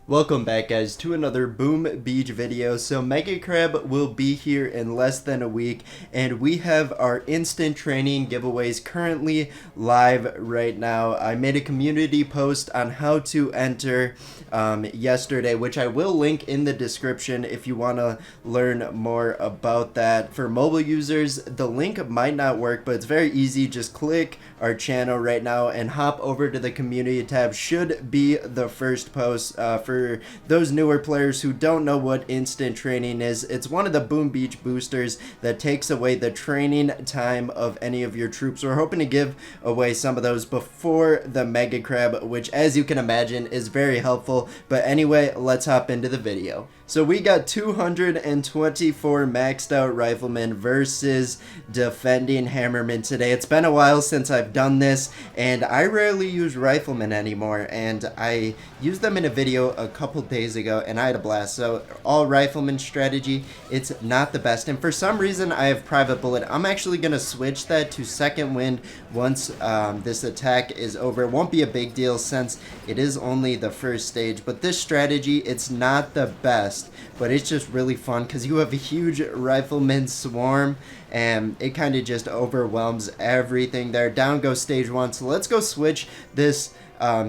Welcome back, guys, to another Boom Beach video. So Mega Crab will be here in less than a week, and we have our instant training giveaways currently live right now. I made a community post on how to enter yesterday, which I will link in the description if you want to learn more about that. For mobile users, the link might not work, but it's very easy. Just click our channel right now and hop over to the community tab. Should be the first post. For those newer players who don't know what instant training is, it's one of the Boom Beach boosters that takes away the training time of any of your troops. We're hoping to give away some of those before the Mega Crab, which, as you can imagine, is very helpful. But anyway, let's hop into the video. So we got 224 maxed out Riflemen versus defending Hammerman today. It's been a while since I've done this, and I rarely use Riflemen anymore, and I used them in a video a couple days ago, and I had a blast. So all Rifleman strategy, it's not the best, and for some reason I have Private Bullet. I'm actually going to switch that to Second Wind once this attack is over. It won't be a big deal since it is only the first stage, but this strategy, it's not the best. But it's just really fun because you have a huge Rifleman swarm and it kind of just overwhelms everything there. Down goes stage 1. So let's go switch this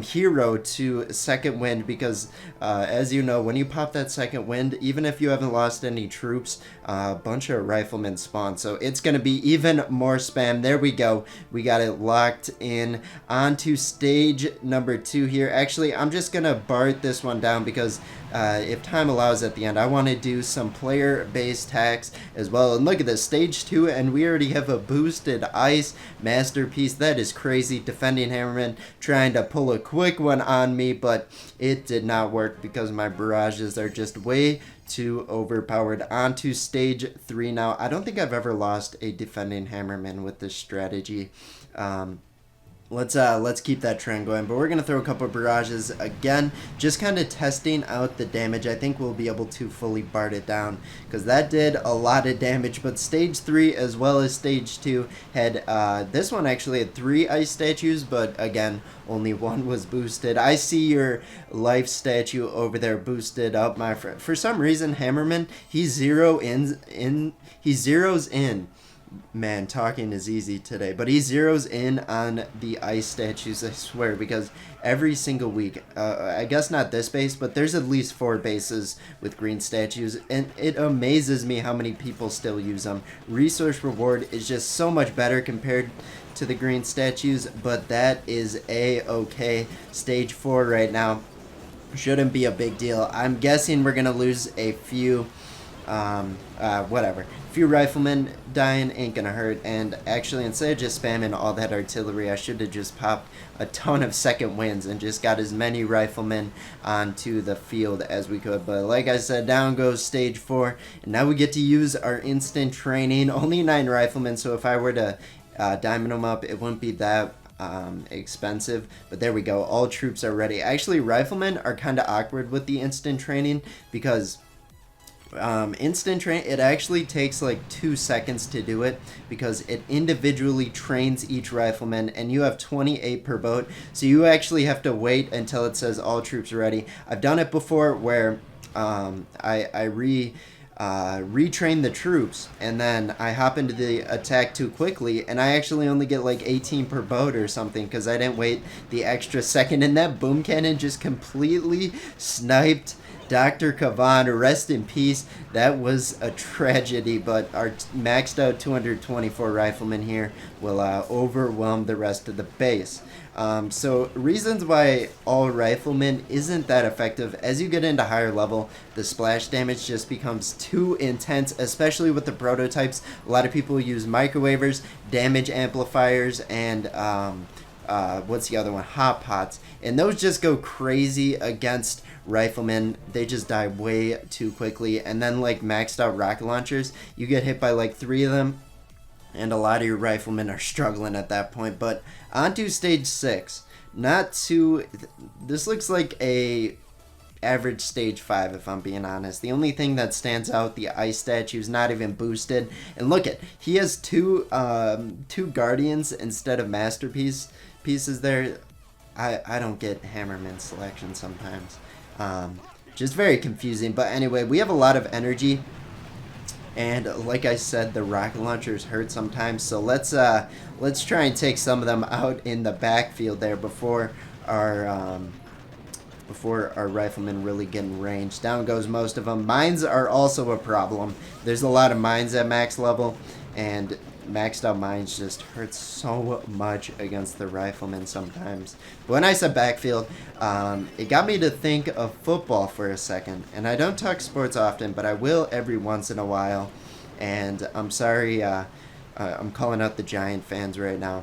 hero to Second Wind, because as you know, when you pop that Second Wind, even if you haven't lost any troops, a bunch of Riflemen spawn, so it's gonna be even more spam. There we go, we got it locked in. On to stage number 2 here. Actually, I'm just gonna BART this one down because if time allows at the end, I want to do some player-based hacks as well. And look at this, stage 2, and we already have a boosted ice masterpiece. That is crazy. Defending Hammerman trying to pull a quick one on me, but it did not work because my barrages are just way too overpowered. On to stage 3 now. I don't think I've ever lost a defending Hammerman with this strategy. Let's keep that trend going, but we're gonna throw a couple of barrages again, just kind of testing out the damage. I think we'll be able to fully BART it down because that did a lot of damage. But stage 3 as well as stage 2 had this one actually had 3 ice statues, but again, only one was boosted. I see your life statue over there boosted up, my friend. For some reason, Hammerman, he zeroes in. Man, talking is easy today, but he zeroes in on the ice statues, I swear, because every single week, I guess not this base, but there's at least 4 bases with green statues, and it amazes me how many people still use them. Resource reward is just so much better compared to the green statues, but that is a-okay. Stage 4 right now shouldn't be a big deal. I'm guessing we're gonna lose a few whatever. Few Riflemen dying ain't gonna hurt, and actually, instead of just spamming all that artillery, I should have just popped a ton of Second Winds and just got as many Riflemen onto the field as we could. But like I said, down goes stage 4, and now we get to use our instant training. Only 9 Riflemen, so if I were to diamond them up, it wouldn't be that expensive. But there we go, all troops are ready. Actually, Riflemen are kind of awkward with the instant training because instant train, it actually takes like 2 seconds to do it because it individually trains each Rifleman, and you have 28 per boat, so you actually have to wait until it says all troops are ready. I've done it before where I retrain the troops and then I hop into the attack too quickly, and I actually only get like 18 per boat or something because I didn't wait the extra second, and that boom cannon just completely sniped Dr. Kavan. Rest in peace. That was a tragedy, but our maxed out 224 Riflemen here will overwhelm the rest of the base. So reasons why all Riflemen isn't that effective: as you get into higher level, the splash damage just becomes too intense, especially with the prototypes. A lot of people use microwavers, damage amplifiers, and what's the other one? Hot pots, and those just go crazy against Riflemen. They just die way too quickly. And then like maxed out rocket launchers, you get hit by like 3 of them, and a lot of your Riflemen are struggling at that point. But on to stage 6. Not too, this looks like a average stage 5 if I'm being honest. The only thing that stands out, the ice statue's not even boosted, and look at, he has two guardians instead of masterpiece pieces there. I don't get Hammerman selection sometimes. Just very confusing. But anyway, we have a lot of energy. And like I said, the rocket launchers hurt sometimes. So let's try and take some of them out in the backfield there before our riflemen really get in range. Down goes most of them. Mines are also a problem. There's a lot of mines at max level, and maxed out mines just hurt so much against the riflemen sometimes. But when I said backfield, it got me to think of football for a second. And I don't talk sports often, but I will every once in a while. And I'm sorry, I'm calling out the Giant fans right now.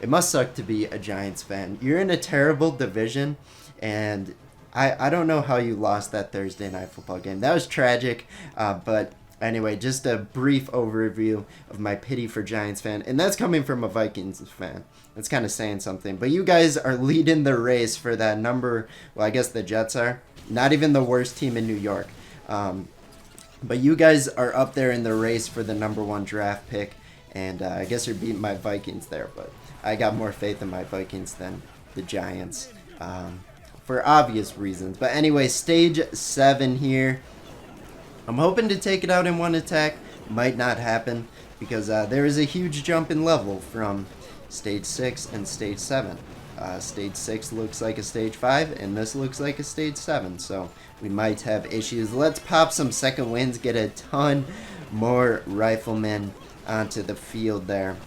It must suck to be a Giants fan. You're in a terrible division, and I don't know how you lost that Thursday night football game. That was tragic, but anyway, just a brief overview of my pity for Giants fan, and that's coming from a Vikings fan. That's kind of saying something. But you guys are leading the race for that number. Well, I guess the Jets are. Not even the worst team in New York. But you guys are up there in the race for the #1 draft pick, and I guess you're beating my Vikings there. But I got more faith in my Vikings than the Giants, for obvious reasons. But anyway, stage 7 here. I'm hoping to take it out in one attack. Might not happen because there is a huge jump in level from stage 6 and stage 7. Stage 6 looks like a stage 5, and this looks like a stage 7, so we might have issues. Let's pop some second wins, get a ton more riflemen onto the field there.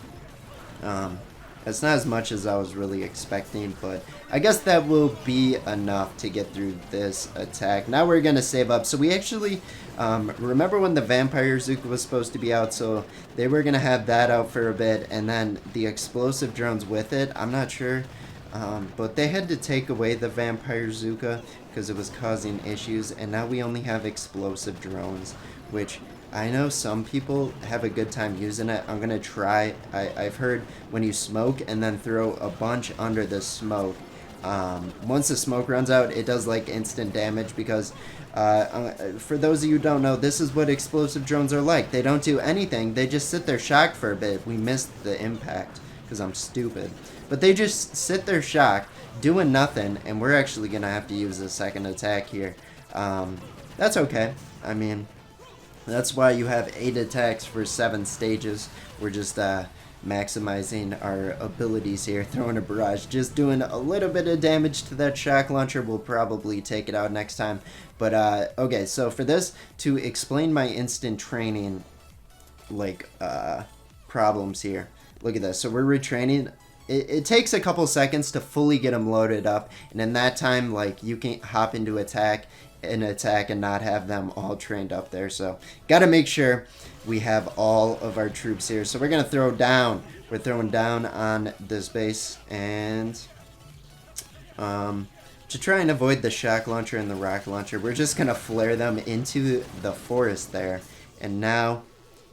That's not as much as I was really expecting, but I guess that will be enough to get through this attack. Now we're going to save up. So we actually, remember when the Vampire Zuka was supposed to be out, so they were going to have that out for a bit, and then the explosive drones with it. I'm not sure, but they had to take away the Vampire Zuka because it was causing issues, and now we only have explosive drones, which I know some people have a good time using it. I'm going to try. I've heard when you smoke and then throw a bunch under the smoke, once the smoke runs out, it does like instant damage because for those of you who don't know, this is what explosive drones are like. They don't do anything. They just sit there shocked for a bit. We missed the impact because I'm stupid. But they just sit there shocked, doing nothing, and we're actually going to have to use a second attack here. That's okay. I mean, that's why you have 8 attacks for 7 stages. We're just maximizing our abilities here. Throwing a barrage, just doing a little bit of damage to that shock launcher. We'll probably take it out next time. But okay, so for this, to explain my instant training like problems here. Look at this. So we're retraining. It takes a couple seconds to fully get them loaded up, and in that time, like, you can hop into an attack and not have them all trained up there. So gotta make sure we have all of our troops here. So we're gonna throw down. We're throwing down on this base, and to try and avoid the shock launcher and the rocket launcher, we're just gonna flare them into the forest there. And now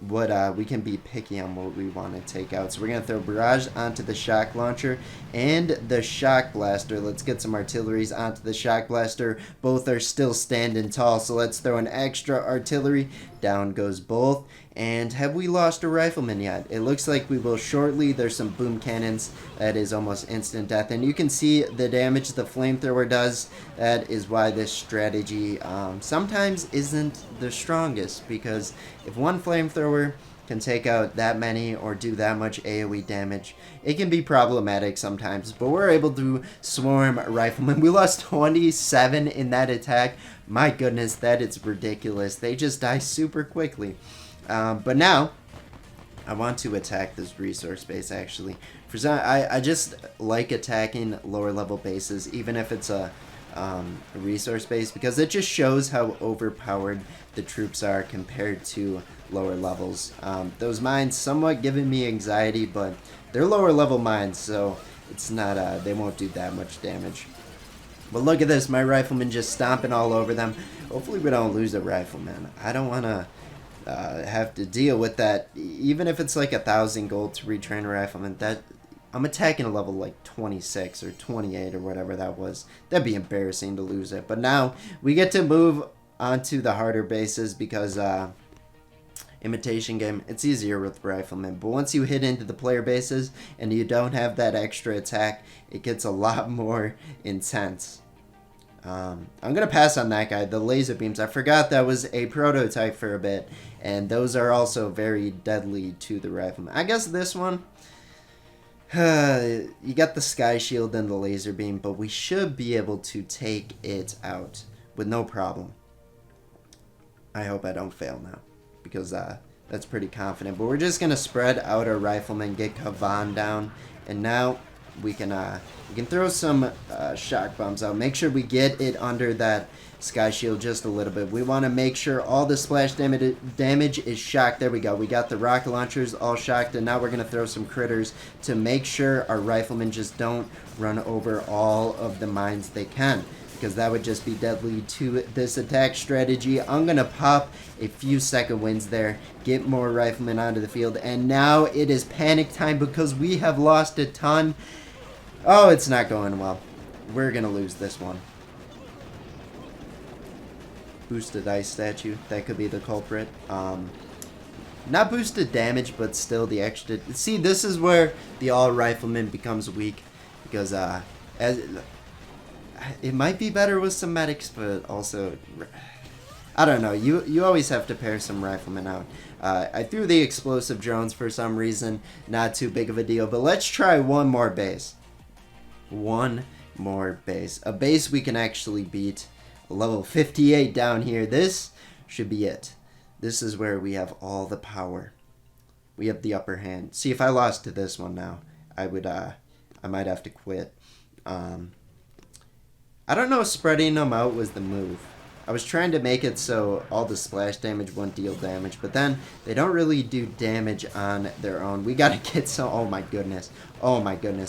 what we can be picky on what we want to take out. So we're going to throw barrage onto the shock launcher and the shock blaster. Let's get some artilleries onto the shock blaster. Both are still standing tall, so let's throw an extra artillery. Down goes both. And have we lost a rifleman yet? It looks like we will shortly. There's some boom cannons. That is almost instant death. And you can see the damage the flamethrower does. That is why this strategy sometimes isn't the strongest. Because if one flamethrower can take out that many or do that much AoE damage, it can be problematic sometimes. But we're able to swarm riflemen. We lost 27 in that attack. My goodness, that is ridiculous. They just die super quickly. But now, I want to attack this resource base, actually. For some, I just like attacking lower level bases, even if it's a resource base, because it just shows how overpowered the troops are compared to lower levels. Those mines somewhat giving me anxiety, but they're lower level mines, so it's not, they won't do that much damage. But look at this, my riflemen just stomping all over them. Hopefully we don't lose a rifleman. I don't want to have to deal with that, even if it's like 1,000 gold to retrain a rifleman. That I'm attacking a level like 26 or 28 or whatever that was. That'd be embarrassing to lose it. But now we get to move onto the harder bases because imitation game, it's easier with riflemen. But once you hit into the player bases and you don't have that extra attack, it gets a lot more intense. I'm going to pass on that guy. The laser beams, I forgot that was a prototype for a bit. And those are also very deadly to the Rifleman. I guess this one, you got the Sky Shield and the laser beam, but we should be able to take it out with no problem. I hope I don't fail now, because that's pretty confident. But we're just going to spread out our Riflemen, get Kavan down, and now we can throw some shock bombs out. Make sure we get it under that Sky Shield just a little bit. We want to make sure all the splash damage is shocked. There we go. We got the rocket launchers all shocked, and now we're going to throw some critters to make sure our Riflemen just don't run over all of the mines they can, because that would just be deadly to this attack strategy. I'm going to pop a few second wins there, get more Riflemen onto the field, and now it is panic time because we have lost a ton. Oh, it's not going well. We're going to lose this one. Boosted ice statue, that could be the culprit. Not boosted damage, but still the extra. See, this is where the all Rifleman becomes weak, because it might be better with some medics, but also, I don't know. You always have to pair some Riflemen out. I threw the explosive drones for some reason. Not too big of a deal, but let's try one more base. One more base. A base we can actually beat. Level 58 down here. This should be it. This is where we have all the power. We have the upper hand. See, if I lost to this one now, I might have to quit. I don't know if spreading them out was the move. I was trying to make it so all the splash damage won't deal damage, but then they don't really do damage on their own. We gotta get some, oh my goodness,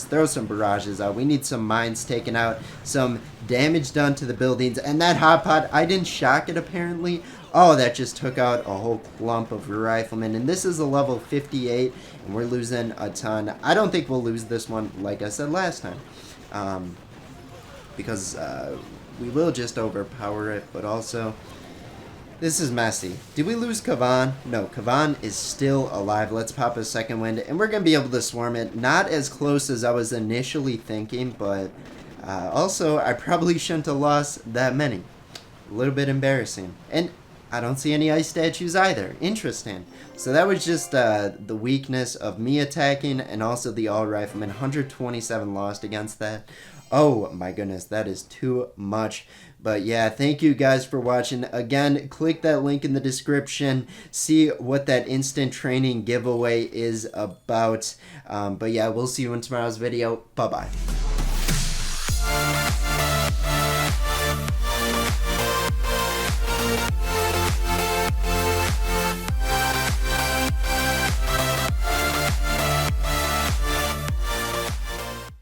throw some barrages out. We need some mines taken out, some damage done to the buildings, and that hot pot, I didn't shock it apparently. Oh, that just took out a whole clump of Riflemen, and this is a level 58, and we're losing a ton. I don't think we'll lose this one, like I said last time, because we will just overpower it, but also, this is messy. Did we lose Kavan? No, Kavan is still alive. Let's pop a second wind, and we're going to be able to swarm it. Not as close as I was initially thinking, but also, I probably shouldn't have lost that many. A little bit embarrassing. And I don't see any ice statues either. Interesting. So that was just the weakness of me attacking, and also the all Riflemen. 127 lost against that. Oh my goodness, that is too much. But yeah, thank you guys for watching. Again, click that link in the description. See what that instant training giveaway is about. But yeah, we'll see you in tomorrow's video. Bye-bye.